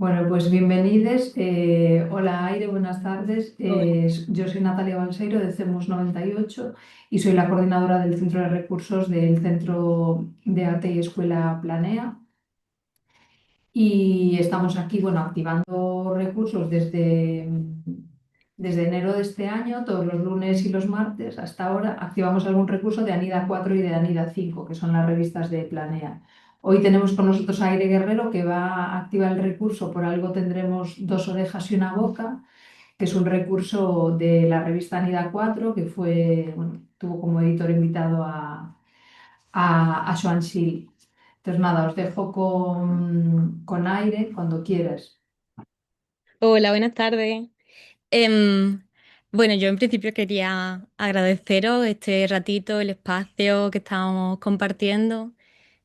Bueno, pues bienvenidos. Hola Aire, buenas tardes. Hola. Yo soy Natalia Balseiro de CEMUS 98 y soy la coordinadora del Centro de Recursos del Centro de Arte y Escuela Planea. Y estamos aquí, bueno, activando recursos desde enero de este año, todos los lunes y los martes. Hasta ahora activamos algún recurso de Anida 4 y de Anida 5, que son las revistas de Planea. Hoy tenemos con nosotros a Aire Guerrero, que va a activar el recurso Por algo tendremos dos orejas y una boca, que es un recurso de la revista Anida 4, que fue, bueno, tuvo como editor invitado a Joan Sil. Entonces, nada, os dejo con Aire cuando quieras. Hola, buenas tardes. Em, bueno, yo en principio quería agradeceros este ratito, el espacio que estamos compartiendo,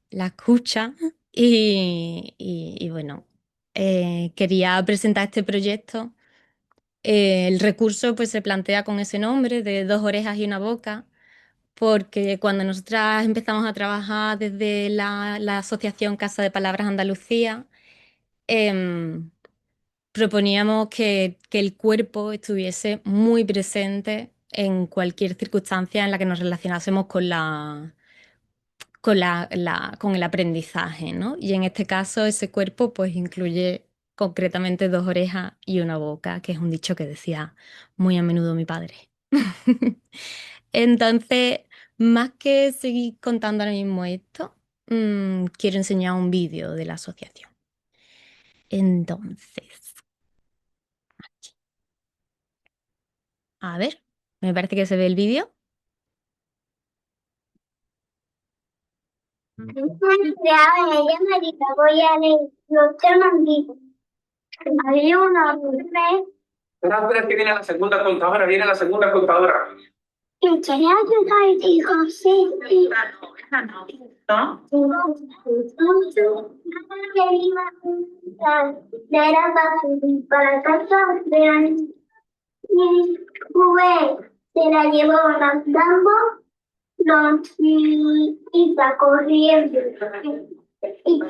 la escucha y bueno, quería presentar este proyecto. El recurso pues se plantea con ese nombre de dos orejas y una boca, porque cuando nosotras empezamos a trabajar desde la Asociación Casa de Palabras Andalucía, em, proponíamos que el cuerpo estuviese muy presente en cualquier circunstancia en la que nos relacionásemos con el aprendizaje, ¿no? Y en este caso ese cuerpo pues incluye concretamente dos orejas y una boca, que es un dicho que decía muy a menudo mi padre. Entonces, más que seguir contando ahora mismo esto, quiero enseñar un vídeo de la asociación. Entonces, a ver, me parece que se ve el vídeo. Creada en ella Marita, voy a leer los chamanguitos. Había una vez Espera, espera, que viene la segunda contadora, viene la segunda contadora. que quería ayudar y dijo, sí, sí. ¿No? Era para casa de y jugué, se la llevó andando, los iba corriendo. Y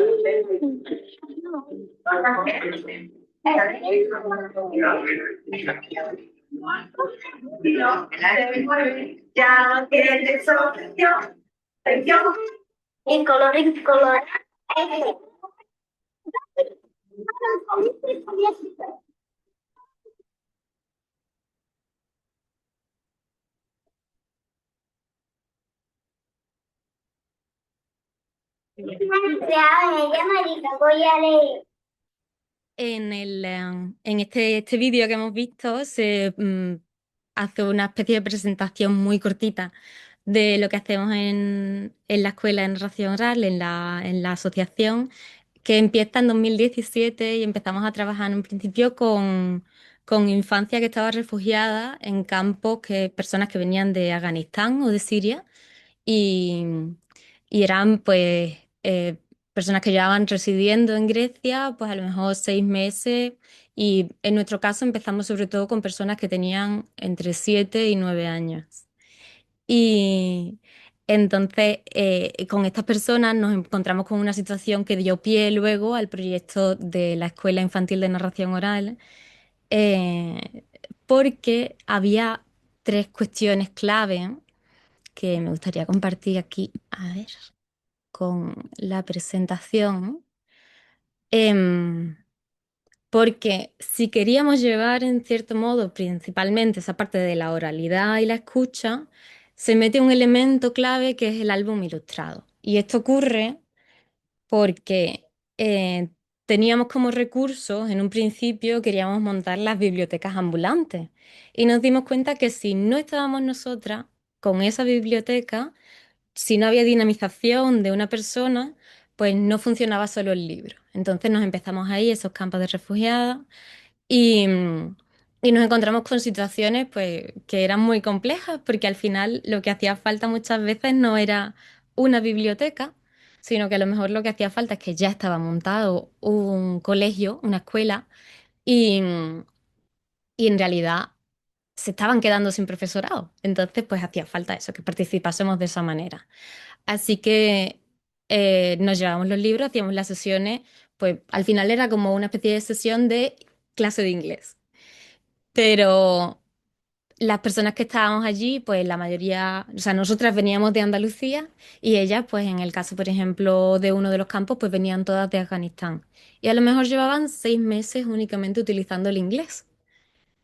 ya no tiene solución. Y colorín color. Ella Marita, voy a leer. En este vídeo que hemos visto se hace una especie de presentación muy cortita de lo que hacemos en la escuela de narración oral, en la asociación, que empieza en 2017 y empezamos a trabajar en un principio con infancia que estaba refugiada en campos, personas que venían de Afganistán o de Siria y, y eran pues personas que llevaban residiendo en Grecia pues a lo mejor 6 meses y en nuestro caso empezamos sobre todo con personas que tenían entre 7 y 9 años. Y entonces con estas personas nos encontramos con una situación que dio pie luego al proyecto de la Escuela Infantil de Narración Oral, eh, porque había tres cuestiones clave que me gustaría compartir aquí, a ver, con la presentación. Em, Porque si queríamos llevar en cierto modo principalmente esa parte de la oralidad y la escucha, se mete un elemento clave que es el álbum ilustrado. Y esto ocurre porque teníamos como recursos, en un principio queríamos montar las bibliotecas ambulantes y nos dimos cuenta que si no estábamos nosotras con esa biblioteca, si no había dinamización de una persona, pues no funcionaba solo el libro. Entonces nos empezamos ahí, esos campos de refugiadas, y, y nos encontramos con situaciones pues, que eran muy complejas, porque al final lo que hacía falta muchas veces no era una biblioteca, sino que a lo mejor lo que hacía falta es que ya estaba montado un colegio, una escuela, y, y en realidad se estaban quedando sin profesorado. Entonces, pues hacía falta eso, que participásemos de esa manera. Así que nos llevábamos los libros, hacíamos las sesiones pues al final era como una especie de sesión de clase de inglés. Pero las personas que estábamos allí, pues la mayoría, o sea, nosotras veníamos de Andalucía y ellas, pues en el caso, por ejemplo, de uno de los campos, pues venían todas de Afganistán. Y a lo mejor llevaban 6 meses únicamente utilizando el inglés,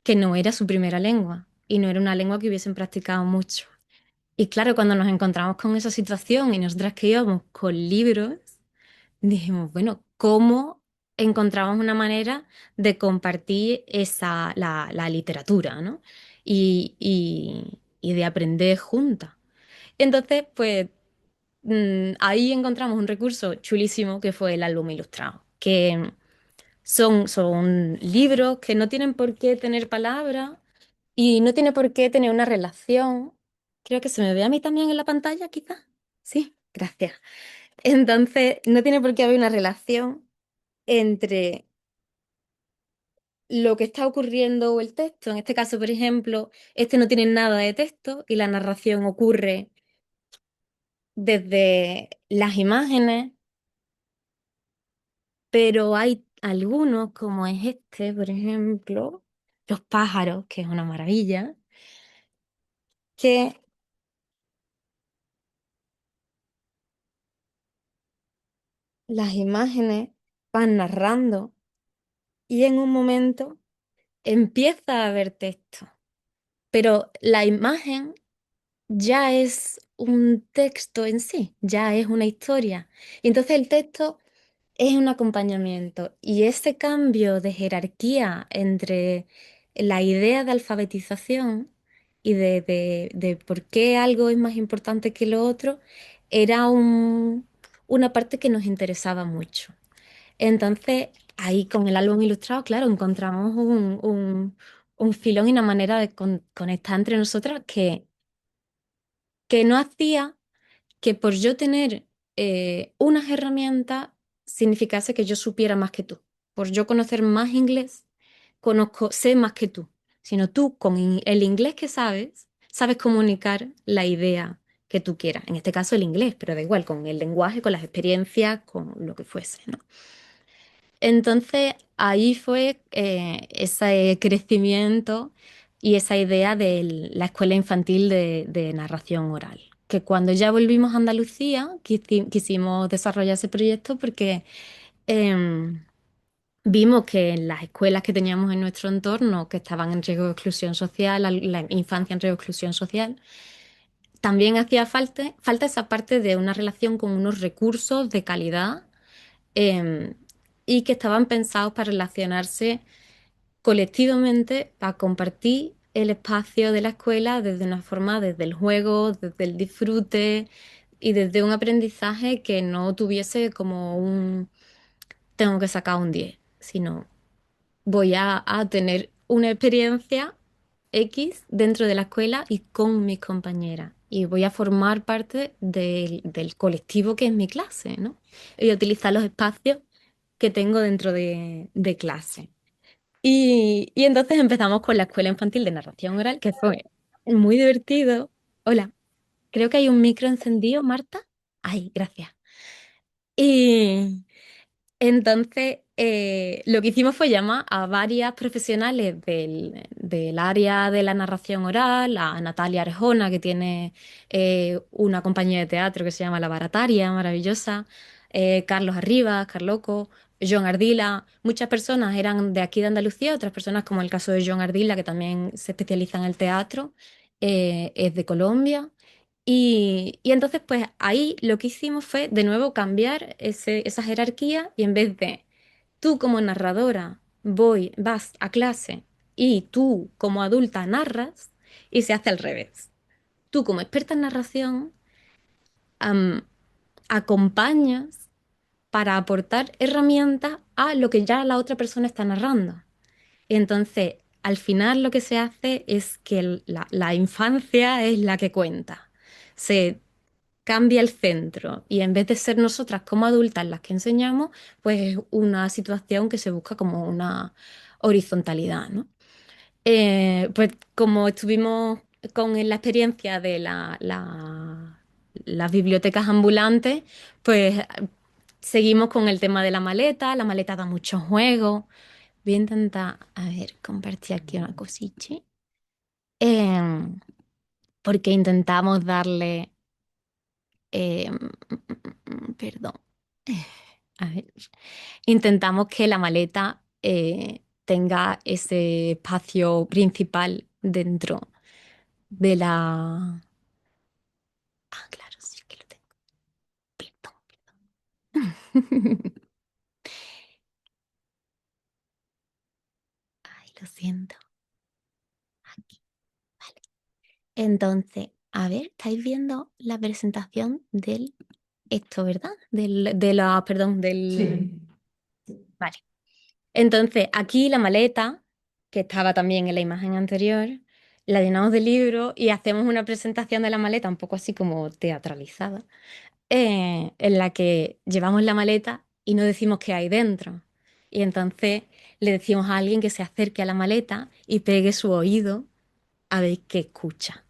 que no era su primera lengua y no era una lengua que hubiesen practicado mucho. Y claro, cuando nos encontramos con esa situación y nosotras que íbamos con libros, dijimos, bueno, ¿cómo encontramos una manera de compartir la literatura, ¿no? Y de aprender juntas. Entonces, pues ahí encontramos un recurso chulísimo que fue el álbum ilustrado, que son libros que no tienen por qué tener palabras y no tiene por qué tener una relación. Creo que se me ve a mí también en la pantalla, quizás. Sí, gracias. Entonces, no tiene por qué haber una relación entre lo que está ocurriendo o el texto. En este caso, por ejemplo, este no tiene nada de texto y la narración ocurre desde las imágenes, pero hay algunos, como es este, por ejemplo, los pájaros, que es una maravilla, que las imágenes van narrando y en un momento empieza a haber texto, pero la imagen ya es un texto en sí, ya es una historia. Y entonces el texto es un acompañamiento y ese cambio de jerarquía entre la idea de alfabetización y de por qué algo es más importante que lo otro era una parte que nos interesaba mucho. Entonces, ahí con el álbum ilustrado, claro, encontramos un filón y una manera de conectar entre nosotras que no hacía que por yo tener unas herramientas significase que yo supiera más que tú. Por yo conocer más inglés, sé más que tú. Sino tú, con el inglés que sabes, sabes comunicar la idea que tú quieras. En este caso el inglés, pero da igual, con el lenguaje, con las experiencias, con lo que fuese, ¿no? Entonces ahí fue ese crecimiento y esa idea de la escuela infantil de narración oral. Que cuando ya volvimos a Andalucía quisimos desarrollar ese proyecto porque em, vimos que en las escuelas que teníamos en nuestro entorno, que estaban en riesgo de exclusión social, la infancia en riesgo de exclusión social, también hacía falta esa parte de una relación con unos recursos de calidad em, y que estaban pensados para relacionarse colectivamente, para compartir el espacio de la escuela desde una forma, desde el juego, desde el disfrute y desde un aprendizaje que no tuviese como un tengo que sacar un 10 sino voy a tener una experiencia X dentro de la escuela y con mis compañeras. Y voy a formar parte del colectivo que es mi clase, ¿no? Y utilizar los espacios que tengo dentro de clase. Y entonces empezamos con la escuela infantil de narración oral, que fue muy divertido. Hola, creo que hay un micro encendido, Marta. Ay, gracias. Y entonces lo que hicimos fue llamar a varias profesionales del área de la narración oral, a Natalia Arjona, que tiene una compañía de teatro que se llama La Barataria, maravillosa, Carlos Arribas, Carloco, John Ardila. Muchas personas eran de aquí de Andalucía, otras personas, como el caso de John Ardila, que también se especializa en el teatro, es de Colombia. Y entonces, pues ahí lo que hicimos fue de nuevo cambiar esa jerarquía y en vez de tú como narradora vas a clase y tú como adulta narras y se hace al revés. Tú como experta en narración am, acompañas para aportar herramientas a lo que ya la otra persona está narrando. Y entonces, al final lo que se hace es que la infancia es la que cuenta. Se cambia el centro y en vez de ser nosotras como adultas las que enseñamos, pues es una situación que se busca como una horizontalidad, ¿no? Pues como estuvimos con la experiencia de las bibliotecas ambulantes, pues seguimos con el tema de la maleta. La maleta da mucho juego. Voy a intentar, a ver, compartir aquí una cosita. Em, Porque intentamos darle, perdón, a ver, intentamos que la maleta tenga ese espacio principal dentro de la... Ah, claro, sí que lo tengo. Perdón. Ay, lo siento. Aquí, vale. Entonces, a ver, ¿estáis viendo la presentación del esto, verdad? Perdón, del... Sí. Vale. Entonces, aquí la maleta, que estaba también en la imagen anterior, la llenamos de libros y hacemos una presentación de la maleta un poco así como teatralizada, en la que llevamos la maleta y no decimos qué hay dentro. Y entonces le decimos a alguien que se acerque a la maleta y pegue su oído a ver qué escucha.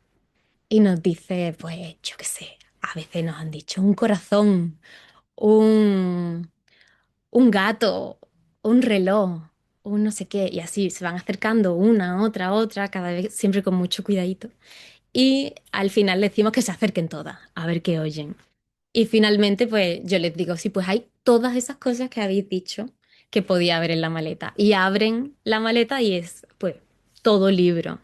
Y nos dice, pues, yo qué sé, a veces nos han dicho un corazón, un un gato, un reloj, un no sé qué, y así se van acercando una, otra, cada vez siempre con mucho cuidadito. Y al final les decimos que se acerquen todas, a ver qué oyen. Y finalmente, pues yo les digo, sí, pues hay todas esas cosas que habéis dicho que podía haber en la maleta. Y abren la maleta y es, pues, todo libro.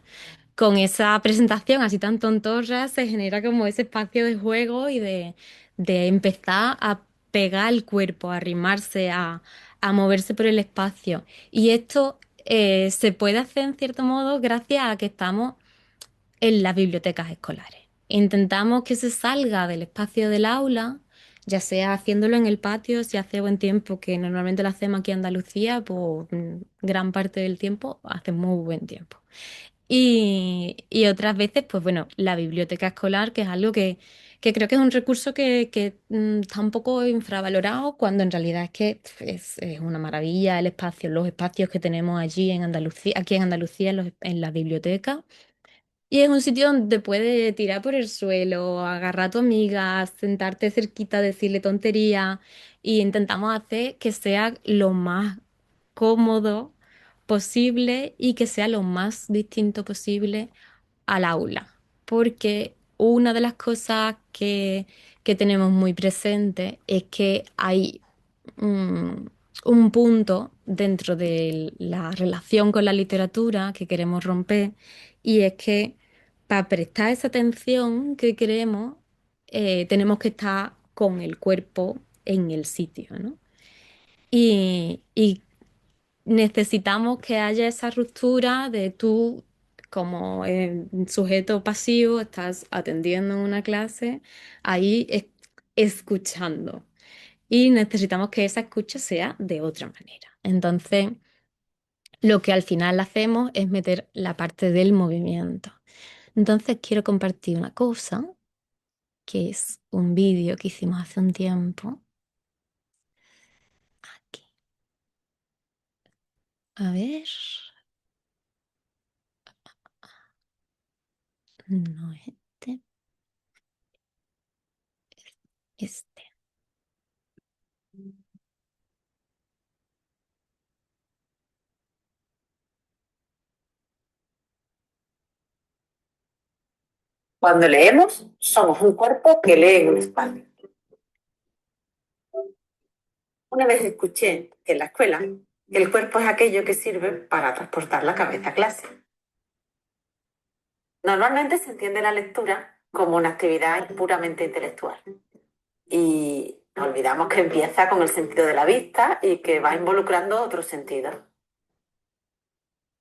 Con esa presentación así tan tontorra se genera como ese espacio de juego y de empezar a pegar el cuerpo, a arrimarse, a moverse por el espacio. Y esto se puede hacer en cierto modo gracias a que estamos en las bibliotecas escolares. Intentamos que se salga del espacio del aula, ya sea haciéndolo en el patio, si hace buen tiempo, que normalmente lo hacemos aquí en Andalucía, pues gran parte del tiempo hace muy buen tiempo. Y otras veces, pues bueno, la biblioteca escolar, que es algo que creo que es un recurso que está un poco infravalorado, cuando en realidad es que es una maravilla el espacio, los espacios que tenemos allí en Andalucía, aquí en Andalucía, en la biblioteca. Y es un sitio donde puedes tirar por el suelo, agarrar a tu amiga, sentarte cerquita, decirle tontería. Y intentamos hacer que sea lo más cómodo posible y que sea lo más distinto posible al aula. Porque una de las cosas que tenemos muy presente es que hay mm, un punto dentro de la relación con la literatura que queremos romper, y es que para prestar esa atención que queremos, tenemos que estar con el cuerpo en el sitio, ¿no? Y necesitamos que haya esa ruptura de tú, como sujeto pasivo, estás atendiendo una clase, ahí escuchando. Y necesitamos que esa escucha sea de otra manera. Entonces, lo que al final hacemos es meter la parte del movimiento. Entonces, quiero compartir una cosa, que es un vídeo que hicimos hace un tiempo. Aquí. A ver. No es este. Este. Cuando leemos, somos un cuerpo que lee en un espacio. Una vez escuché en la escuela que el cuerpo es aquello que sirve para transportar la cabeza a clase. Normalmente se entiende la lectura como una actividad puramente intelectual. Y nos olvidamos que empieza con el sentido de la vista y que va involucrando otros sentidos.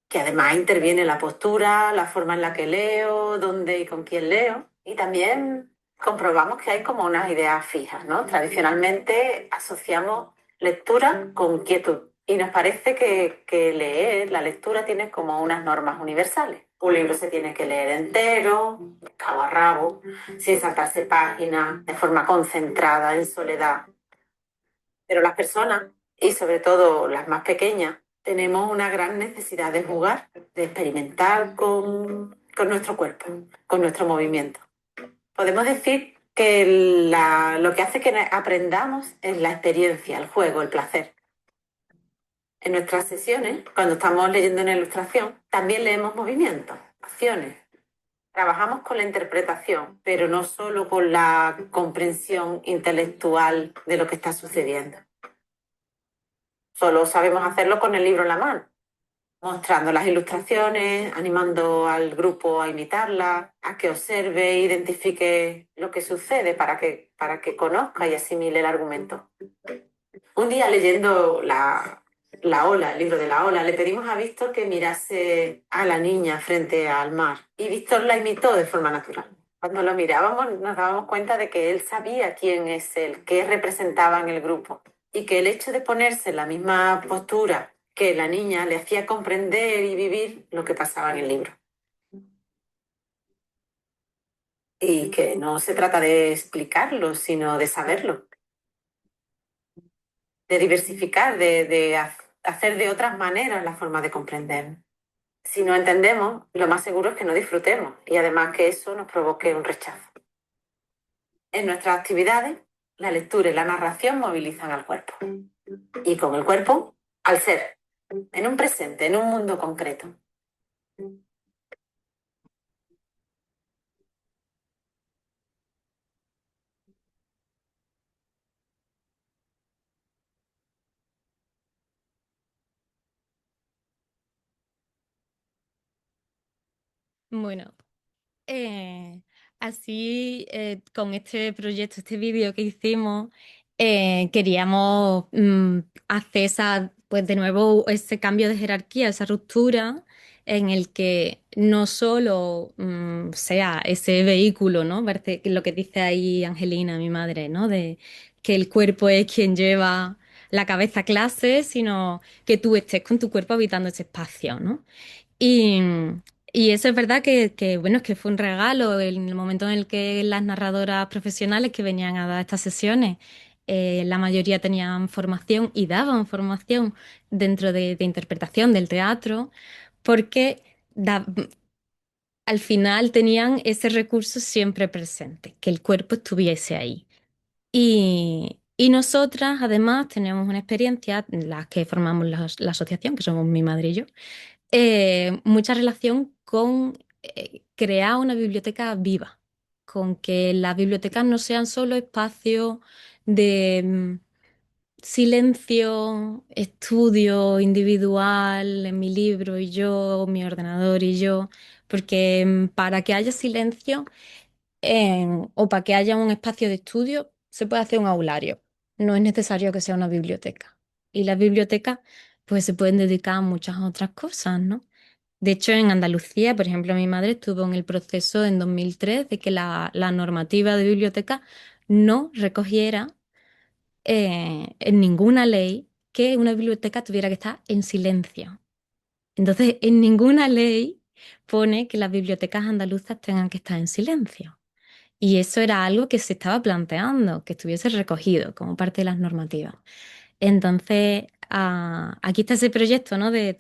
Que además interviene la postura, la forma en la que leo, dónde y con quién leo. Y también comprobamos que hay como unas ideas fijas, ¿no? Tradicionalmente asociamos lectura con quietud. Y nos parece que leer, la lectura, tiene como unas normas universales. Un libro se tiene que leer entero, de cabo a rabo, sin saltarse páginas, de forma concentrada, en soledad. Pero las personas, y sobre todo las más pequeñas, tenemos una gran necesidad de jugar, de experimentar con nuestro cuerpo, con nuestro movimiento. Podemos decir que lo que hace que aprendamos es la experiencia, el juego, el placer. En nuestras sesiones, cuando estamos leyendo una ilustración, también leemos movimientos, acciones. Trabajamos con la interpretación, pero no solo con la comprensión intelectual de lo que está sucediendo. Solo sabemos hacerlo con el libro en la mano, mostrando las ilustraciones, animando al grupo a imitarlas, a que observe e identifique lo que sucede para que conozca y asimile el argumento. Un día leyendo la ola, el libro de la ola, le pedimos a Víctor que mirase a la niña frente al mar y Víctor la imitó de forma natural. Cuando lo mirábamos nos dábamos cuenta de que él sabía quién es él, qué representaba en el grupo y que el hecho de ponerse en la misma postura que la niña le hacía comprender y vivir lo que pasaba en el libro. Y que no se trata de explicarlo, sino de saberlo, de diversificar, de hacer de otras maneras la forma de comprender. Si no entendemos, lo más seguro es que no disfrutemos y además que eso nos provoque un rechazo. En nuestras actividades, la lectura y la narración movilizan al cuerpo. Y con el cuerpo, al ser, en un presente, en un mundo concreto. Bueno, eh, así con este proyecto, este vídeo que hicimos, queríamos hacer pues de nuevo ese cambio de jerarquía, esa ruptura en el que no solo sea ese vehículo, ¿no? Parece que lo que dice ahí Angelina, mi madre, ¿no? De que el cuerpo es quien lleva la cabeza a clase, sino que tú estés con tu cuerpo habitando ese espacio, ¿no? Y, y eso es verdad bueno, es que fue un regalo en el momento en el que las narradoras profesionales que venían a dar estas sesiones, la mayoría tenían formación y daban formación dentro de interpretación del teatro, porque al final tenían ese recurso siempre presente, que el cuerpo estuviese ahí. Y nosotras, además, tenemos una experiencia, las que formamos la asociación, que somos mi madre y yo, mucha relación con crear una biblioteca viva, con que las bibliotecas no sean solo espacios de silencio, estudio individual, en mi libro y yo, mi ordenador y yo, porque para que haya silencio o para que haya un espacio de estudio se puede hacer un aulario, no es necesario que sea una biblioteca. Y las bibliotecas pues se pueden dedicar a muchas otras cosas, ¿no? De hecho, en Andalucía, por ejemplo, mi madre estuvo en el proceso en 2003 de que la normativa de biblioteca no recogiera en ninguna ley que una biblioteca tuviera que estar en silencio. Entonces, en ninguna ley pone que las bibliotecas andaluzas tengan que estar en silencio. Y eso era algo que se estaba planteando, que estuviese recogido como parte de las normativas. Entonces, aquí está ese proyecto, ¿no? De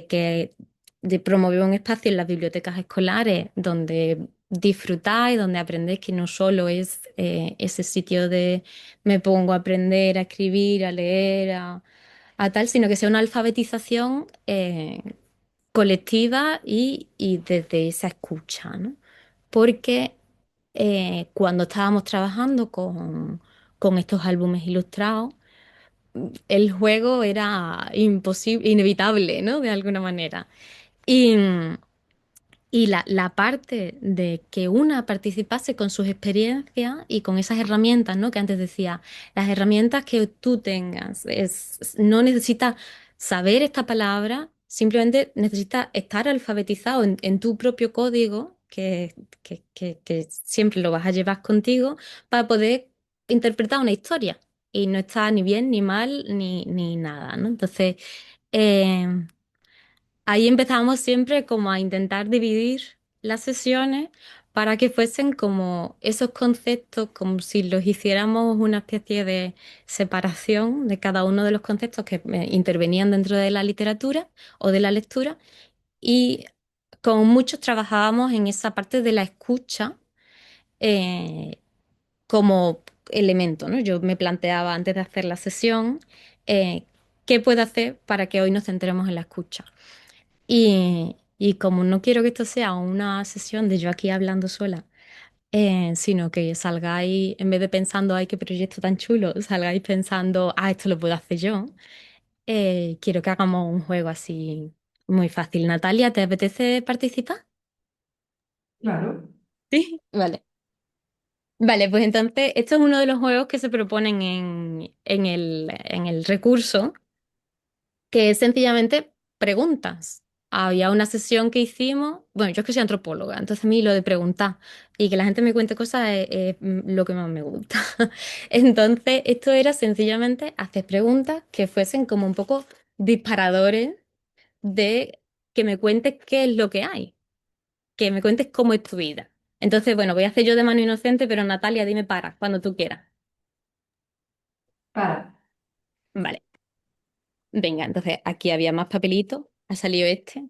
que de promover un espacio en las bibliotecas escolares donde disfrutáis, donde aprendéis que no solo es ese sitio de me pongo a aprender, a escribir, a leer, a tal, sino que sea una alfabetización colectiva y desde esa escucha, ¿no? Porque cuando estábamos trabajando con estos álbumes ilustrados, el juego era imposible, inevitable, ¿no? De alguna manera. Y, y la parte de que una participase con sus experiencias y con esas herramientas, ¿no? Que antes decía, las herramientas que tú tengas, no necesitas saber esta palabra, simplemente necesitas estar alfabetizado en tu propio código, que siempre lo vas a llevar contigo, para poder interpretar una historia. Y no está ni bien, ni mal, ni nada, ¿no? Entonces, eh, ahí empezamos siempre como a intentar dividir las sesiones para que fuesen como esos conceptos, como si los hiciéramos una especie de separación de cada uno de los conceptos que intervenían dentro de la literatura o de la lectura. Y con muchos trabajábamos en esa parte de la escucha eh, como elemento, ¿no? Yo me planteaba antes de hacer la sesión, ¿qué puedo hacer para que hoy nos centremos en la escucha? Y como no quiero que esto sea una sesión de yo aquí hablando sola, sino que salgáis, en vez de pensando, ay, qué proyecto tan chulo, salgáis pensando, ah, esto lo puedo hacer yo, quiero que hagamos un juego así muy fácil. Natalia, ¿te apetece participar? Claro. Sí. Vale. Vale, pues entonces, esto es uno de los juegos que se proponen en el recurso, que es sencillamente preguntas. Había una sesión que hicimos, bueno, yo es que soy antropóloga, entonces a mí lo de preguntar y que la gente me cuente cosas es lo que más me gusta. Entonces, esto era sencillamente hacer preguntas que fuesen como un poco disparadores de que me cuentes qué es lo que hay, que me cuentes cómo es tu vida. Entonces, bueno, voy a hacer yo de mano inocente, pero Natalia, dime para, cuando tú quieras. Para. Vale, venga, entonces aquí había más papelitos, ha salido este.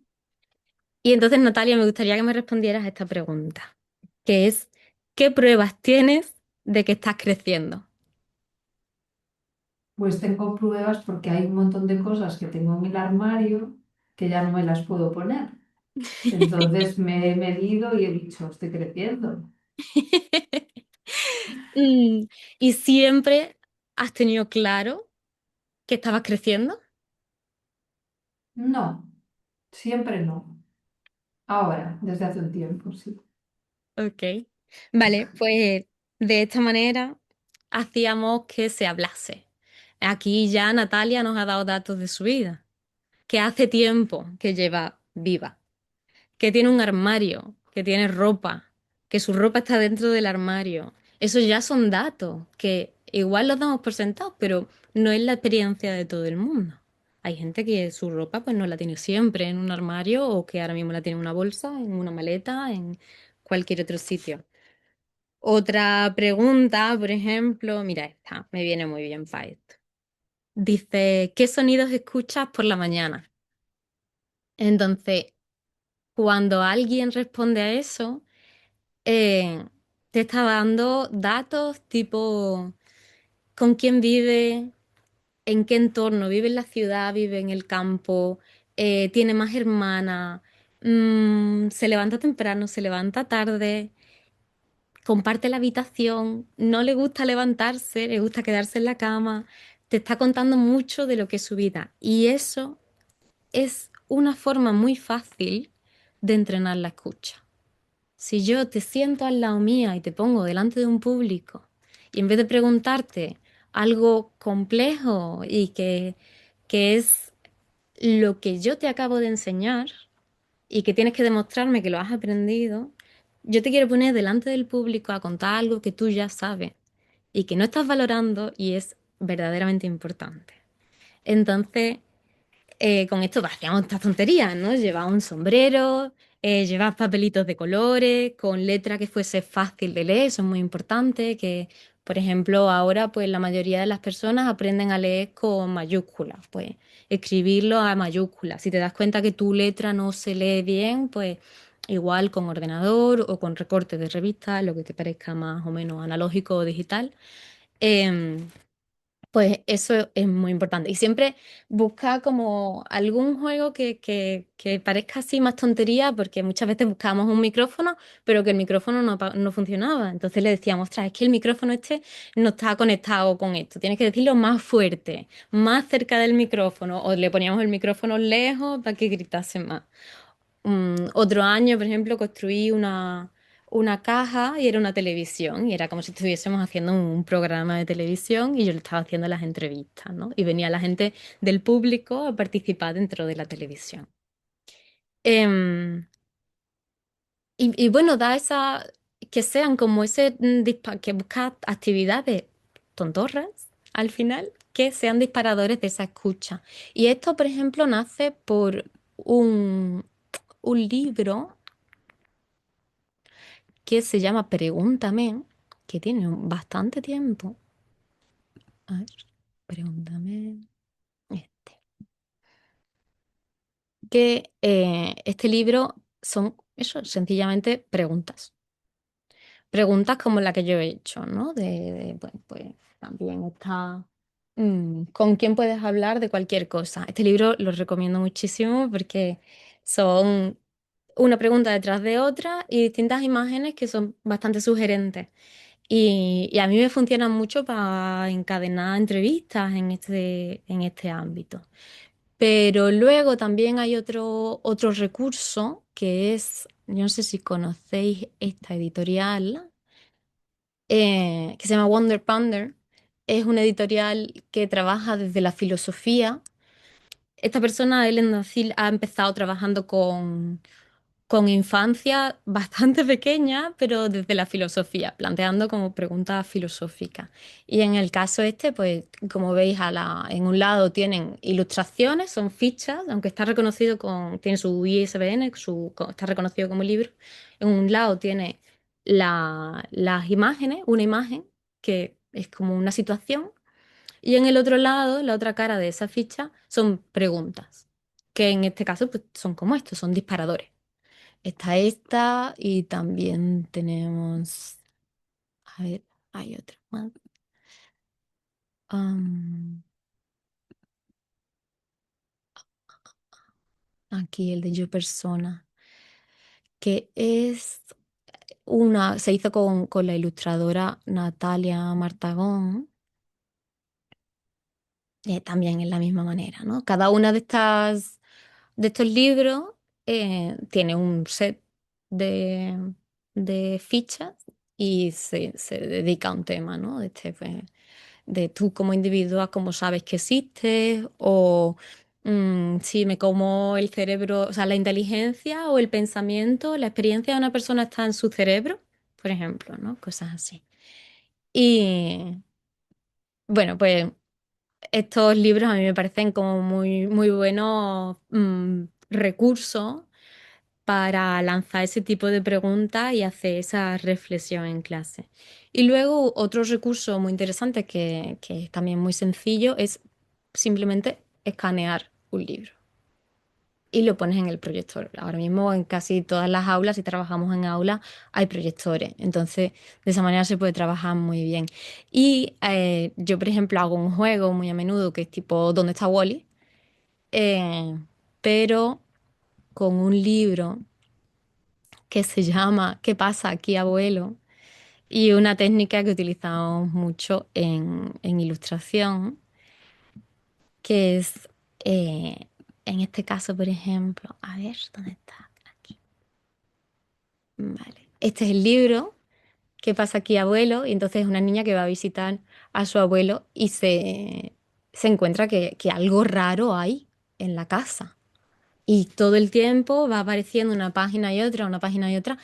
Y entonces, Natalia, me gustaría que me respondieras a esta pregunta, que es, ¿qué pruebas tienes de que estás creciendo? Pues tengo pruebas porque hay un montón de cosas que tengo en el armario que ya no me las puedo poner. Entonces me he medido y he dicho, estoy creciendo. Mm, ¿Y siempre has tenido claro que estabas creciendo? No, siempre no. Ahora, desde hace un tiempo, sí. Ok. Vale, pues de esta manera hacíamos que se hablase. Aquí ya Natalia nos ha dado datos de su vida, que hace tiempo que lleva viva, que tiene un armario, que tiene ropa, que su ropa está dentro del armario. Esos ya son datos que igual los damos por sentados, pero no es la experiencia de todo el mundo. Hay gente que su ropa pues no la tiene siempre en un armario o que ahora mismo la tiene en una bolsa, en una maleta, en cualquier otro sitio. Otra pregunta, por ejemplo, mira esta, me viene muy bien para esto. Dice, ¿qué sonidos escuchas por la mañana? Entonces, cuando alguien responde a eso, eh, te está dando datos tipo con quién vive, en qué entorno, vive en la ciudad, vive en el campo, tiene más hermanas, se levanta temprano, se levanta tarde, comparte la habitación, no le gusta levantarse, le gusta quedarse en la cama, te está contando mucho de lo que es su vida. Y eso es una forma muy fácil de entrenar la escucha. Si yo te siento al lado mía y te pongo delante de un público y en vez de preguntarte algo complejo y que es lo que yo te acabo de enseñar y que tienes que demostrarme que lo has aprendido, yo te quiero poner delante del público a contar algo que tú ya sabes y que no estás valorando y es verdaderamente importante. Entonces, con esto pues, hacíamos estas tonterías, ¿no? Llevaba un sombrero, llevaba papelitos de colores, con letra que fuese fácil de leer, eso es muy importante, que por ejemplo ahora pues la mayoría de las personas aprenden a leer con mayúsculas, pues escribirlo a mayúsculas. Si te das cuenta que tu letra no se lee bien, pues igual con ordenador o con recortes de revista, lo que te parezca más o menos analógico o digital. Em, pues eso es muy importante. Y siempre busca como algún juego que parezca así más tontería, porque muchas veces buscábamos un micrófono, pero que el micrófono no funcionaba. Entonces le decíamos, ostras, es que el micrófono este no está conectado con esto. Tienes que decirlo más fuerte, más cerca del micrófono. O le poníamos el micrófono lejos para que gritase más. Otro año, por ejemplo, construí una caja y era una televisión y era como si estuviésemos haciendo un programa de televisión y yo le estaba haciendo las entrevistas, ¿no? Y venía la gente del público a participar dentro de la televisión. Em, y bueno, da esa, que sean como ese, que busca actividades tontorras al final, que sean disparadores de esa escucha. Y esto, por ejemplo, nace por un libro que se llama Pregúntame, que tiene bastante tiempo. A ver, pregúntame. Este. Este libro son eso, sencillamente preguntas. preguntas como la que yo he hecho, ¿no? Pues también está, ¿con quién puedes hablar de cualquier cosa? Este libro lo recomiendo muchísimo porque son una pregunta detrás de otra y distintas imágenes que son bastante sugerentes. Y a mí me funcionan mucho para encadenar entrevistas en este ámbito. Pero luego también hay otro recurso que es, yo no sé si conocéis esta editorial, que se llama Wonder Pounder. Es una editorial que trabaja desde la filosofía. Esta persona, Ellen Dacil, ha empezado trabajando con infancia bastante pequeña, pero desde la filosofía, planteando como preguntas filosóficas. Y en el caso este, pues como veis, en un lado tienen ilustraciones, son fichas, aunque está reconocido tiene su ISBN, está reconocido como libro. En un lado tiene las imágenes, una imagen que es como una situación, y en el otro lado, la otra cara de esa ficha, son preguntas, que en este caso pues, son como estos, son disparadores. Está esta y también tenemos, a ver, hay otra más. Am, Aquí el de Yo Persona, que es se hizo con la ilustradora Natalia Martagón, también en la misma manera, ¿no? Cada una de estos libros tiene un set de, de fichas y se dedica a un tema, ¿no? Pues, de tú como individuo, a cómo sabes que existes, o si me como el cerebro, o sea, la inteligencia o el pensamiento, la experiencia de una persona está en su cerebro, por ejemplo, ¿no? Cosas así. Y bueno, pues estos libros a mí me parecen como muy buenos recursos para lanzar ese tipo de preguntas y hacer esa reflexión en clase. Y luego otro recurso muy interesante que es también muy sencillo es simplemente escanear un libro y lo pones en el proyector. Ahora mismo en casi todas las aulas, si trabajamos en aula, hay proyectores. Entonces, de esa manera se puede trabajar muy bien. Y yo, por ejemplo, hago un juego muy a menudo que es tipo ¿Dónde está Wally? Pero con un libro que se llama ¿Qué pasa aquí, abuelo? Y una técnica que utilizamos mucho en ilustración, que es, en este caso, por ejemplo, a ver, ¿dónde está? Aquí. Vale. Este es el libro, ¿Qué pasa aquí, abuelo? Y entonces es una niña que va a visitar a su abuelo y se encuentra que algo raro hay en la casa. Y todo el tiempo va apareciendo una página y otra, una página y otra.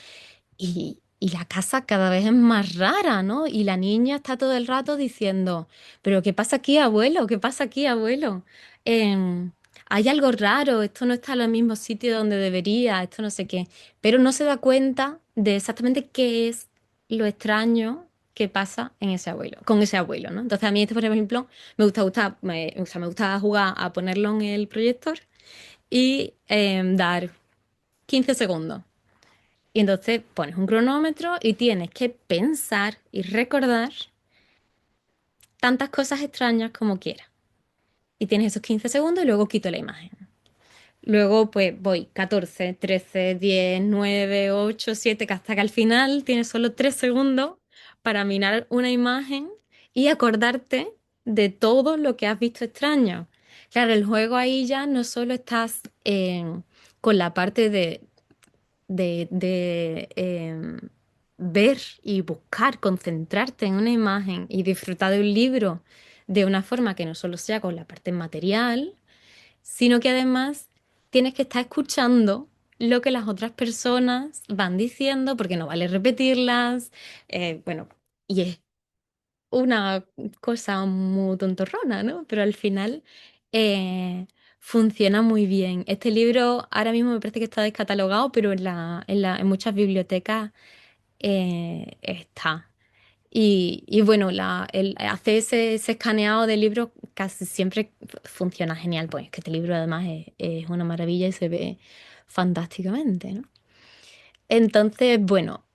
Y la casa cada vez es más rara, ¿no? Y la niña está todo el rato diciendo, pero ¿qué pasa aquí, abuelo? ¿Qué pasa aquí, abuelo? Em, Hay algo raro, esto no está en el mismo sitio donde debería, esto no sé qué. Pero no se da cuenta de exactamente qué es lo extraño que pasa con ese abuelo, ¿no? Entonces a mí este, por ejemplo, o sea, me gusta jugar a ponerlo en el proyector y dar 15 segundos. Y entonces pones un cronómetro y tienes que pensar y recordar tantas cosas extrañas como quieras. Y tienes esos 15 segundos y luego quito la imagen. Luego pues voy 14, 13, 10, 9, 8, 7, que hasta que al final tienes solo 3 segundos para mirar una imagen y acordarte de todo lo que has visto extraño. Claro, el juego ahí ya no solo estás con la parte de ver y buscar, concentrarte en una imagen y disfrutar de un libro de una forma que no solo sea con la parte material, sino que además tienes que estar escuchando lo que las otras personas van diciendo, porque no vale repetirlas. Bueno, y es una cosa muy tontorrona, ¿no? Pero al final funciona muy bien. Este libro ahora mismo me parece que está descatalogado, pero en muchas bibliotecas está. Y bueno, hacer ese escaneado de libros casi siempre funciona genial, pues que este libro además es una maravilla y se ve fantásticamente, ¿no? Entonces, bueno,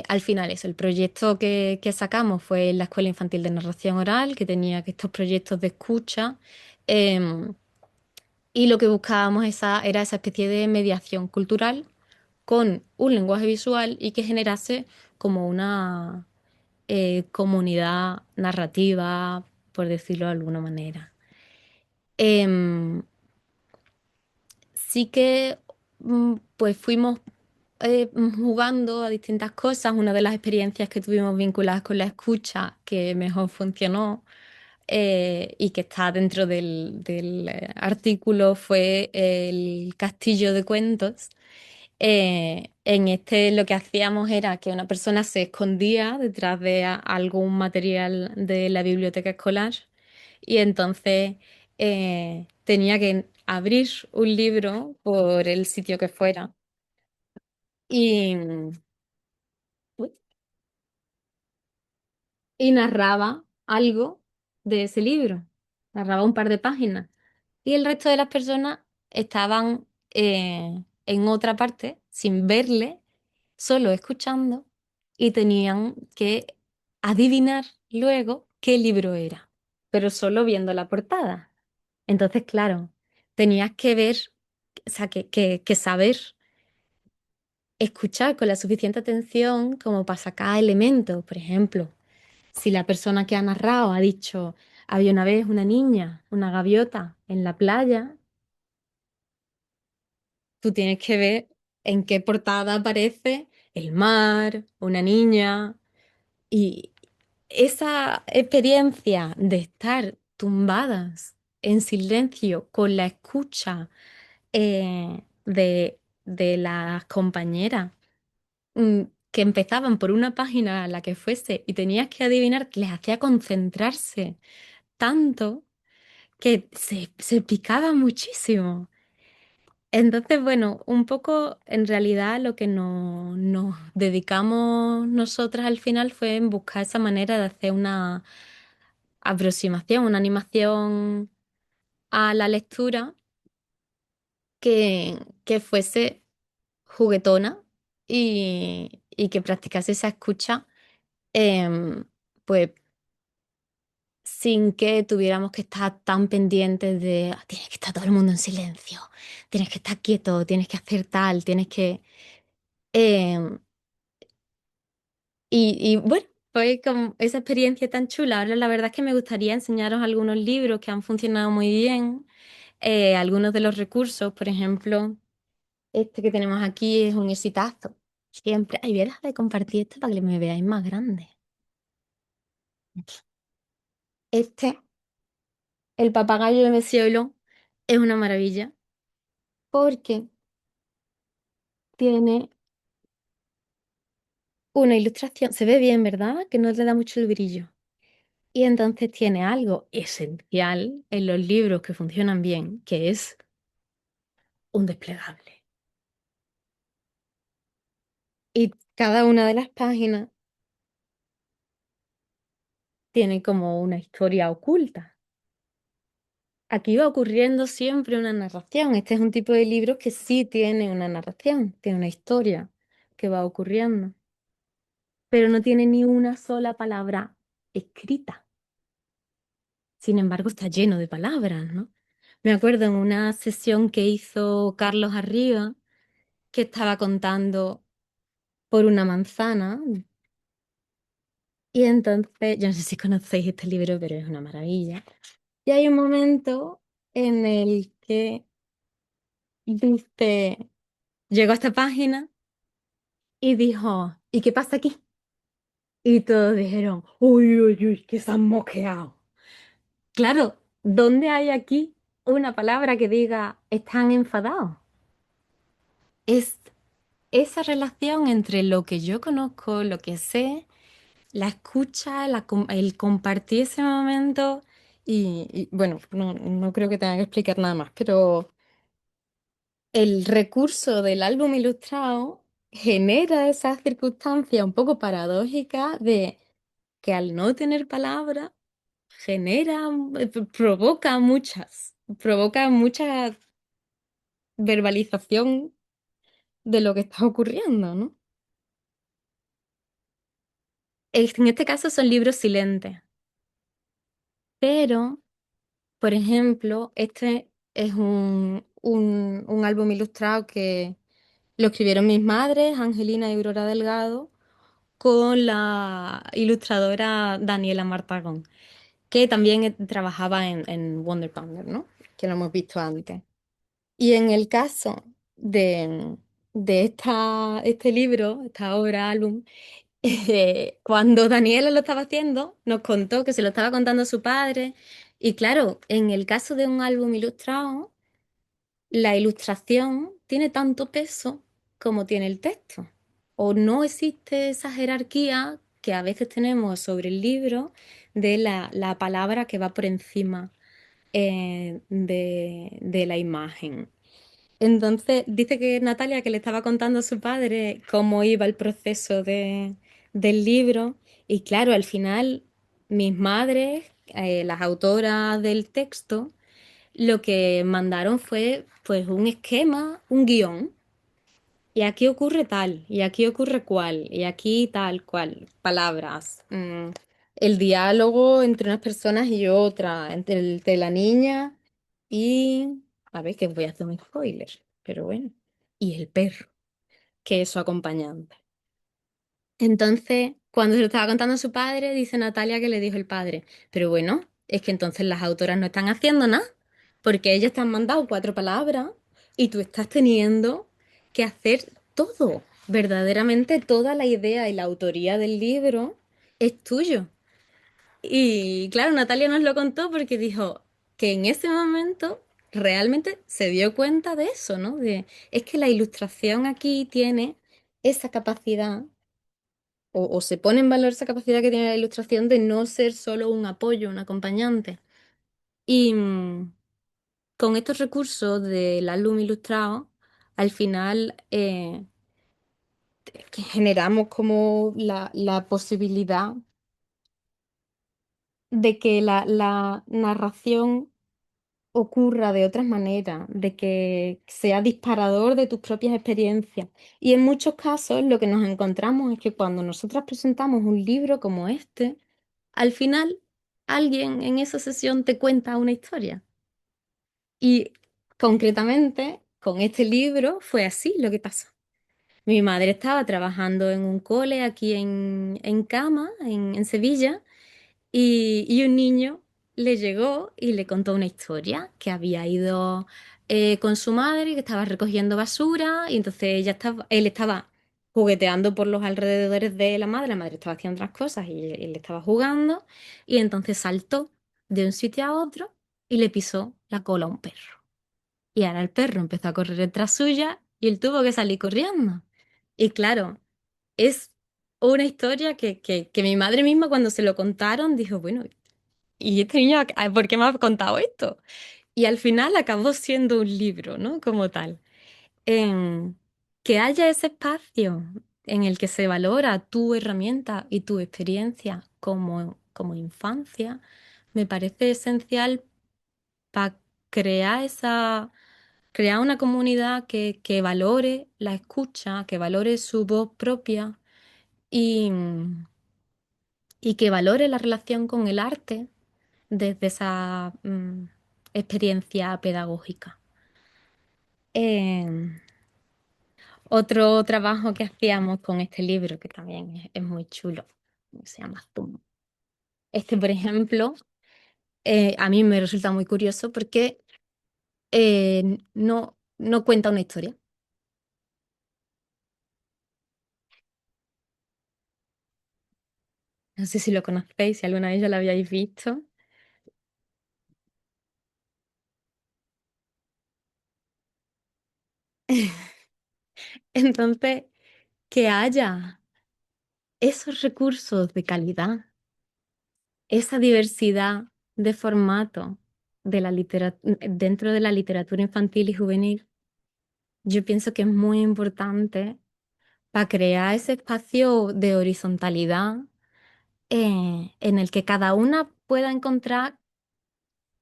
al final eso, el proyecto que sacamos fue en la Escuela Infantil de Narración Oral, que tenía que estos proyectos de escucha, em, y lo que buscábamos era esa especie de mediación cultural con un lenguaje visual y que generase como una comunidad narrativa, por decirlo de alguna manera. Em, sí que pues fuimos jugando a distintas cosas. Una de las experiencias que tuvimos vinculadas con la escucha que mejor funcionó y que está dentro del artículo fue el castillo de cuentos. En este lo que hacíamos era que una persona se escondía detrás de algún material de la biblioteca escolar y entonces tenía que abrir un libro por el sitio que fuera y, uy, y narraba algo de ese libro, narraba un par de páginas y el resto de las personas estaban en otra parte sin verle, solo escuchando y tenían que adivinar luego qué libro era, pero solo viendo la portada. Entonces, claro, tenías que ver, o sea, que saber escuchar con la suficiente atención como para sacar elementos. Por ejemplo, si la persona que ha narrado ha dicho, había una vez una niña, una gaviota en la playa, tú tienes que ver en qué portada aparece el mar, una niña. Y esa experiencia de estar tumbadas en silencio con la escucha de las compañeras mm, que empezaban por una página a la que fuese y tenías que adivinar, les hacía concentrarse tanto que se picaba muchísimo. Entonces, bueno, un poco en realidad lo que nos dedicamos nosotras al final fue en buscar esa manera de hacer una aproximación, una animación a la lectura que fuese juguetona y que practicase esa escucha, em, pues sin que tuviéramos que estar tan pendientes de tienes que estar todo el mundo en silencio, tienes que estar quieto, tienes que hacer tal, tienes que... em, y bueno, fue como esa experiencia tan chula. Ahora la verdad es que me gustaría enseñaros algunos libros que han funcionado muy bien, algunos de los recursos, por ejemplo, este que tenemos aquí es un exitazo. Siempre, ay, voy a dejar de compartir esto para que me veáis más grande. Este, el papagayo de Messiolo, es una maravilla porque tiene una ilustración, se ve bien, ¿verdad? Que no le da mucho el brillo. Y entonces tiene algo esencial en los libros que funcionan bien, que es un desplegable. Y cada una de las páginas tiene como una historia oculta. Aquí va ocurriendo siempre una narración. Este es un tipo de libros que sí tiene una narración, tiene una historia que va ocurriendo, pero no tiene ni una sola palabra escrita. Sin embargo, está lleno de palabras, ¿no? Me acuerdo en una sesión que hizo Carlos Arriba, que estaba contando por una manzana, y entonces, yo no sé si conocéis este libro, pero es una maravilla. Y hay un momento en el que dice, llegó a esta página y dijo, ¿y qué pasa aquí? Y todos dijeron, uy, uy, uy, que se han mosqueado. Claro, ¿dónde hay aquí una palabra que diga están enfadados? Es esa relación entre lo que yo conozco, lo que sé, la escucha, el compartir ese momento bueno, no creo que tenga que explicar nada más, pero el recurso del álbum ilustrado genera esa circunstancia un poco paradójica de que al no tener palabras genera, provoca mucha verbalización de lo que está ocurriendo, ¿no? En este caso son libros silentes, pero, por ejemplo, este es un álbum ilustrado que lo escribieron mis madres, Angelina y Aurora Delgado, con la ilustradora Daniela Martagón, que también trabajaba en Wonder Pounder, ¿no? Que lo hemos visto antes. Y en el caso de este libro, esta obra, álbum, cuando Daniela lo estaba haciendo, nos contó que se lo estaba contando a su padre. Y claro, en el caso de un álbum ilustrado, la ilustración tiene tanto peso como tiene el texto. O no existe esa jerarquía que a veces tenemos sobre el libro de la palabra que va por encima de la imagen. Entonces, dice que Natalia que le estaba contando a su padre cómo iba el proceso del libro y claro, al final mis madres, las autoras del texto, lo que mandaron fue pues un esquema, un guión. Y aquí ocurre tal, y aquí ocurre cual, y aquí tal cual, palabras. El diálogo entre unas personas y otra, entre la niña y... A ver, que voy a hacer un spoiler, pero bueno. Y el perro, que es su acompañante. Entonces, cuando se lo estaba contando a su padre, dice Natalia que le dijo el padre, pero bueno, es que entonces las autoras no están haciendo nada, porque ellas te han mandado 4 palabras y tú estás teniendo que hacer todo. Verdaderamente toda la idea y la autoría del libro es tuyo. Y claro, Natalia nos lo contó porque dijo que en ese momento realmente se dio cuenta de eso, ¿no? Es que la ilustración aquí tiene esa capacidad o se pone en valor esa capacidad que tiene la ilustración de no ser solo un apoyo, un acompañante. Y con estos recursos del álbum ilustrado, al final que generamos como la posibilidad de que la narración ocurra de otras maneras, de que sea disparador de tus propias experiencias. Y en muchos casos lo que nos encontramos es que cuando nosotras presentamos un libro como este, al final alguien en esa sesión te cuenta una historia. Y concretamente con este libro fue así lo que pasó. Mi madre estaba trabajando en un cole aquí en Cama, en Sevilla, y un niño le llegó y le contó una historia que había ido con su madre, que estaba recogiendo basura, y entonces él estaba jugueteando por los alrededores de la madre estaba haciendo otras cosas y él estaba jugando, y entonces saltó de un sitio a otro y le pisó la cola a un perro. Y ahora el perro empezó a correr detrás suya y él tuvo que salir corriendo. Y claro, es una historia que mi madre misma cuando se lo contaron dijo, bueno, ¿y este niño por qué me ha contado esto? Y al final acabó siendo un libro, ¿no? Como tal. Em, que haya ese espacio en el que se valora tu herramienta y tu experiencia como infancia, me parece esencial para crear crear una comunidad que valore la escucha, que valore su voz propia y, y que valore la relación con el arte desde esa experiencia pedagógica. Em, Otro trabajo que hacíamos con este libro, que también es muy chulo, se llama Zoom. Este, por ejemplo, a mí me resulta muy curioso porque no cuenta una historia. No sé si lo conocéis, si alguna vez ya lo habíais visto. Entonces, que haya esos recursos de calidad, esa diversidad de formato dentro de la literatura infantil y juvenil, yo pienso que es muy importante para crear ese espacio de horizontalidad en el que cada una pueda encontrar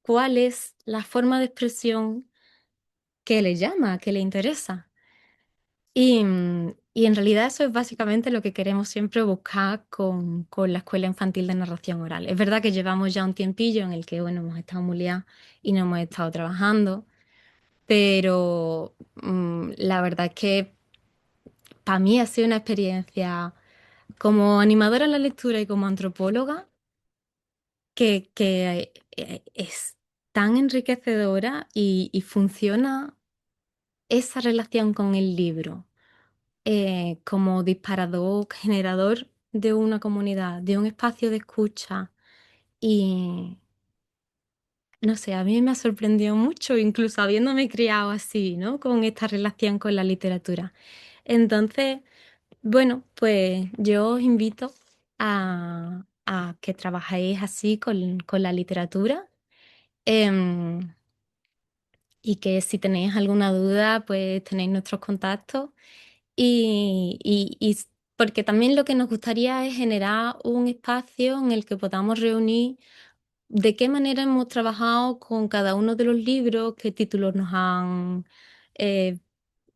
cuál es la forma de expresión que le llama, que le interesa. Y Y en realidad eso es básicamente lo que queremos siempre buscar con la Escuela Infantil de Narración Oral. Es verdad que llevamos ya un tiempillo en el que, bueno, hemos estado muy liados y no hemos estado trabajando, pero la verdad es que para mí ha sido una experiencia como animadora en la lectura y como antropóloga que es tan enriquecedora y funciona esa relación con el libro como disparador, generador de una comunidad, de un espacio de escucha. Y no sé, a mí me ha sorprendido mucho, incluso habiéndome criado así, ¿no? Con esta relación con la literatura. Entonces, bueno, pues yo os invito a que trabajéis así con la literatura. em, y que si tenéis alguna duda, pues tenéis nuestros contactos. Porque también lo que nos gustaría es generar un espacio en el que podamos reunir de qué manera hemos trabajado con cada uno de los libros, qué títulos nos han eh,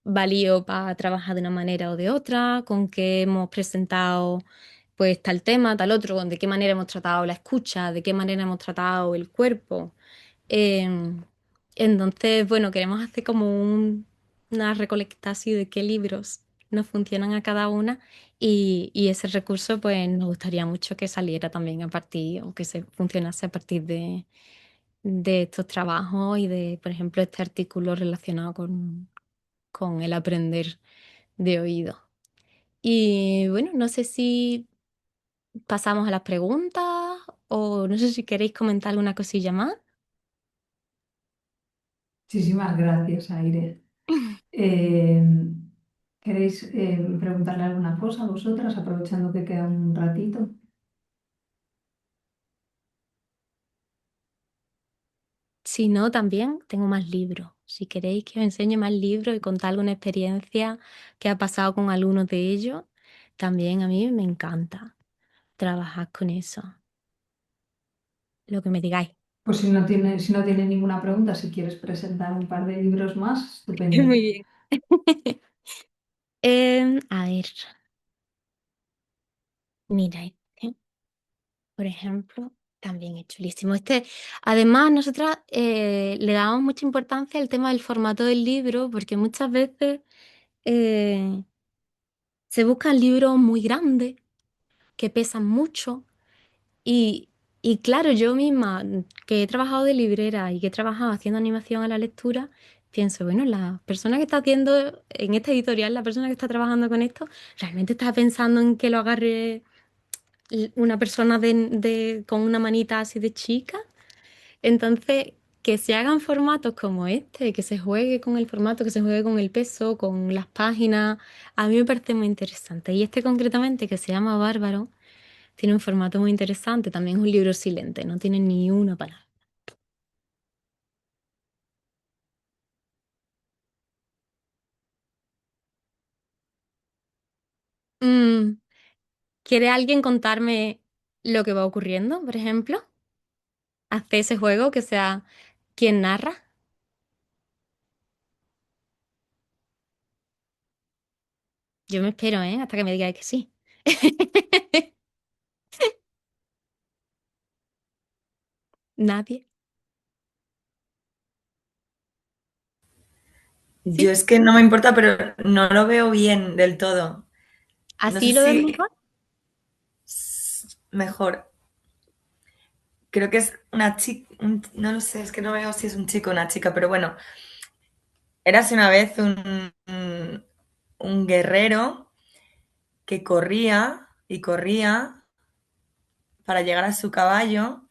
valido para trabajar de una manera o de otra, con qué hemos presentado pues tal tema, tal otro, de qué manera hemos tratado la escucha, de qué manera hemos tratado el cuerpo. Em, entonces, bueno, queremos hacer como una recolecta así de qué libros nos funcionan a cada una y ese recurso pues nos gustaría mucho que saliera también a partir o que se funcionase a partir de estos trabajos y de, por ejemplo, este artículo relacionado con el aprender de oído. Y bueno, no sé si pasamos a las preguntas o no sé si queréis comentar alguna cosilla más. Muchísimas gracias, Aire. Eh, ¿Queréis preguntarle alguna cosa a vosotras, aprovechando que queda un ratito? Si no, también tengo más libros. Si queréis que os enseñe más libros y contar alguna experiencia que ha pasado con algunos de ellos, también a mí me encanta trabajar con eso. Lo que me digáis. Pues si no tiene ninguna pregunta, si quieres presentar un par de libros más, estupendo. Muy bien. A ver, mira este, por ejemplo, también es chulísimo. Este, además, nosotras le damos mucha importancia al tema del formato del libro, porque muchas veces eh, se buscan libros muy grandes, que pesan mucho. Y, y claro, yo misma, que he trabajado de librera y que he trabajado haciendo animación a la lectura, pienso, bueno, la persona que está haciendo en esta editorial, la persona que está trabajando con esto, realmente está pensando en que lo agarre una persona con una manita así de chica. Entonces, que se hagan formatos como este, que se juegue con el formato, que se juegue con el peso, con las páginas, a mí me parece muy interesante. Y este concretamente, que se llama Bárbaro, tiene un formato muy interesante, también es un libro silente, no tiene ni una palabra. Mm, ¿Quiere alguien contarme lo que va ocurriendo, por ejemplo? Hace ese juego que sea quien narra. Yo me espero, ¿eh? Hasta que me digáis que sí. Nadie. Yo ¿Sí? es que no me importa, pero no lo veo bien del todo. No sé ¿Así lo ves si mejor? mejor. Creo que es una chica, no lo sé, es que no veo si es un chico o una chica, pero bueno, érase una vez un guerrero que corría y corría para llegar a su caballo,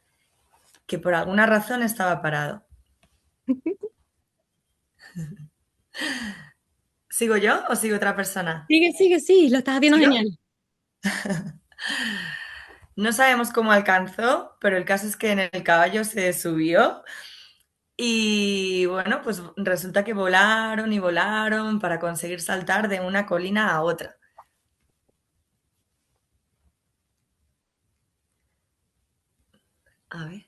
que por alguna razón estaba parado. ¿Sigo yo o sigue otra persona? Sigue, sigue, sí, lo estás haciendo ¿Sigo? genial. No sabemos cómo alcanzó, pero el caso es que en el caballo se subió y bueno, pues resulta que volaron y volaron para conseguir saltar de una colina a otra. A ver,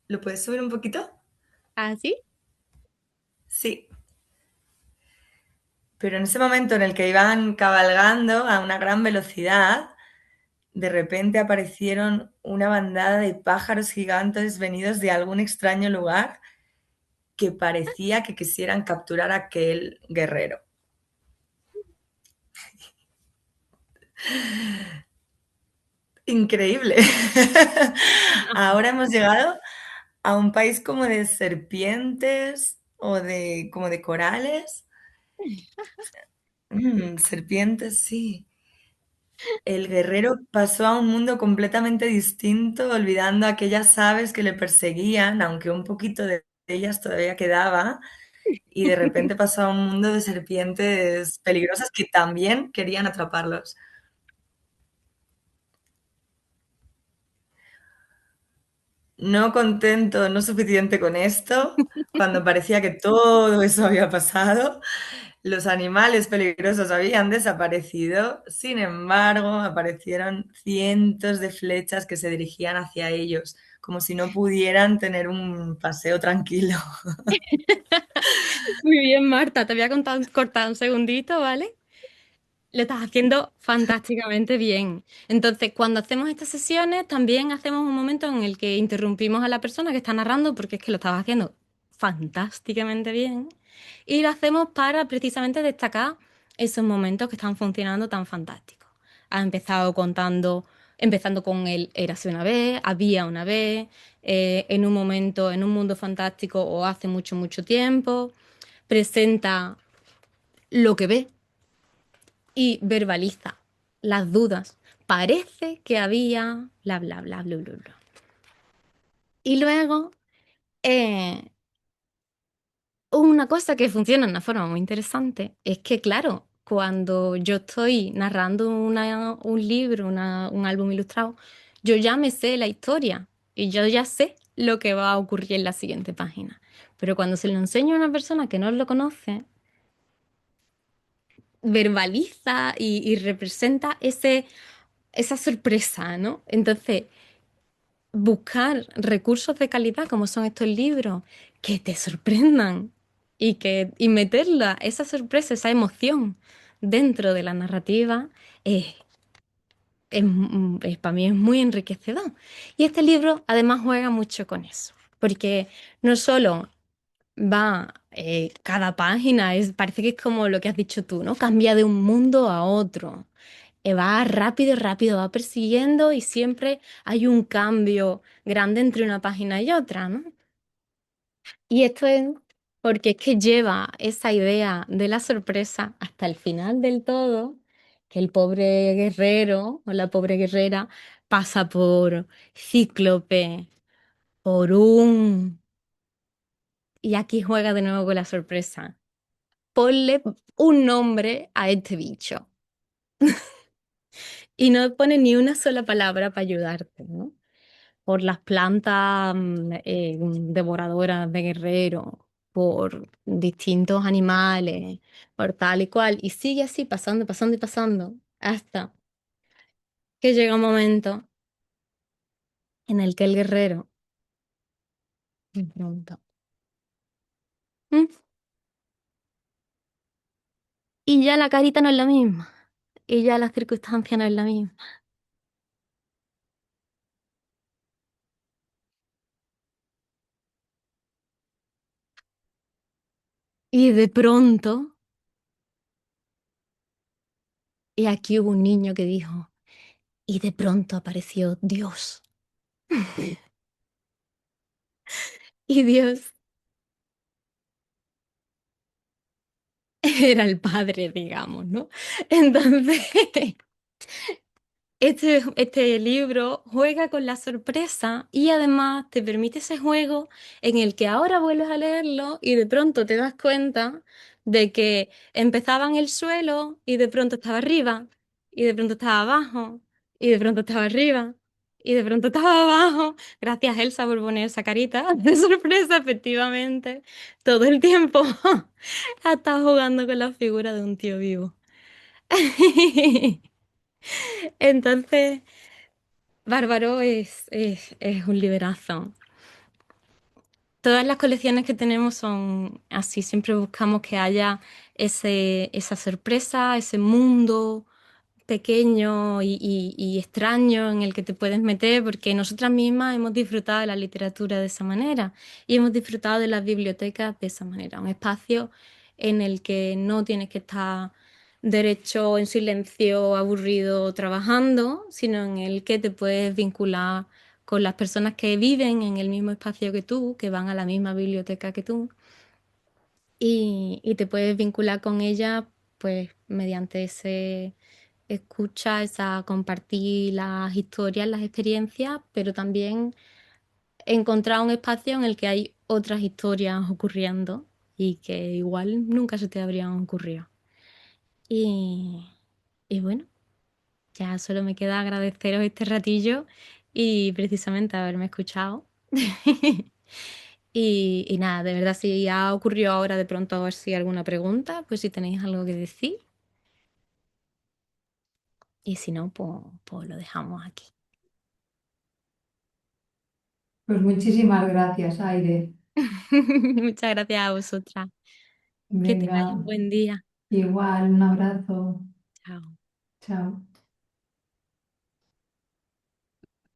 ¿lo puedes subir un poquito? ¿Así? Sí. Pero en ese momento en el que iban cabalgando a una gran velocidad, de repente aparecieron una bandada de pájaros gigantes venidos de algún extraño lugar que parecía que quisieran capturar a aquel guerrero. Increíble. Ahora hemos llegado a un país como de serpientes o de como de corales. Serpientes, sí. El guerrero pasó a un mundo completamente distinto, olvidando aquellas aves que le perseguían, aunque un poquito de ellas todavía quedaba, y de repente pasó a un mundo de serpientes peligrosas que también querían atraparlos. No contento, no suficiente con esto, cuando parecía que todo eso había pasado, los animales peligrosos habían desaparecido. Sin embargo, aparecieron cientos de flechas que se dirigían hacia ellos, como si no pudieran tener un paseo tranquilo. Muy bien, Marta, te voy a cortar un segundito, ¿vale? Lo estás haciendo fantásticamente bien. Entonces, cuando hacemos estas sesiones, también hacemos un momento en el que interrumpimos a la persona que está narrando, porque es que lo estabas haciendo fantásticamente bien. Y lo hacemos para precisamente destacar esos momentos que están funcionando tan fantásticos. Ha empezado empezando con el érase una vez, había una vez, en un momento, en un mundo fantástico o hace mucho, mucho tiempo. Presenta lo que ve y verbaliza las dudas. Parece que había bla, bla, bla, bla, bla, bla. Y luego, eh, una cosa que funciona de una forma muy interesante es que, claro, cuando yo estoy narrando un libro, un álbum ilustrado, yo ya me sé la historia y yo ya sé lo que va a ocurrir en la siguiente página. Pero cuando se lo enseño a una persona que no lo conoce, verbaliza y representa esa sorpresa, ¿no? Entonces, buscar recursos de calidad como son estos libros que te sorprendan y meterla, esa sorpresa, esa emoción dentro de la narrativa para mí es muy enriquecedor. Y este libro además juega mucho con eso, porque no solo cada página parece que es como lo que has dicho tú, ¿no? Cambia de un mundo a otro. Va rápido, rápido, va persiguiendo y siempre hay un cambio grande entre una página y otra, ¿no? Y esto es porque es que lleva esa idea de la sorpresa hasta el final del todo, que el pobre guerrero o la pobre guerrera pasa por Cíclope, por un... Y aquí juega de nuevo con la sorpresa. Ponle un nombre a este bicho. Y no pone ni una sola palabra para ayudarte, ¿no? Por las plantas devoradoras de guerrero, por distintos animales, por tal y cual. Y sigue así, pasando, pasando y pasando, hasta que llega un momento en el que el guerrero me pregunta, "¿Mm?". Y ya la carita no es la misma, y ya la circunstancia no es la misma. Y de pronto, y aquí hubo un niño que dijo, y de pronto apareció Dios. Y Dios era el padre, digamos, ¿no? Entonces, este libro juega con la sorpresa y además te permite ese juego en el que ahora vuelves a leerlo y de pronto te das cuenta de que empezaba en el suelo y de pronto estaba arriba y de pronto estaba abajo y de pronto estaba arriba y de pronto estaba abajo. Gracias, Elsa, por poner esa carita de sorpresa, efectivamente. Todo el tiempo ha estado jugando con la figura de un tío vivo. Entonces... Bárbaro es un liberazo. Todas las colecciones que tenemos son así, siempre buscamos que haya esa sorpresa, ese mundo pequeño y extraño en el que te puedes meter, porque nosotras mismas hemos disfrutado de la literatura de esa manera y hemos disfrutado de las bibliotecas de esa manera, un espacio en el que no tienes que estar derecho en silencio, aburrido, trabajando, sino en el que te puedes vincular con las personas que viven en el mismo espacio que tú, que van a la misma biblioteca que tú, y te puedes vincular con ellas pues mediante ese escucha, esa compartir las historias, las experiencias, pero también encontrar un espacio en el que hay otras historias ocurriendo y que igual nunca se te habrían ocurrido. Y, y bueno, ya solo me queda agradeceros este ratillo y precisamente haberme escuchado. Y nada, de verdad, si ha ocurrido ahora de pronto a ver si hay alguna pregunta, pues si tenéis algo que decir. Y si no, pues lo dejamos aquí. Pues muchísimas gracias, Aire. Muchas gracias a vosotras. Que tengáis Venga, un buen día. igual, un abrazo. Chao. Chao.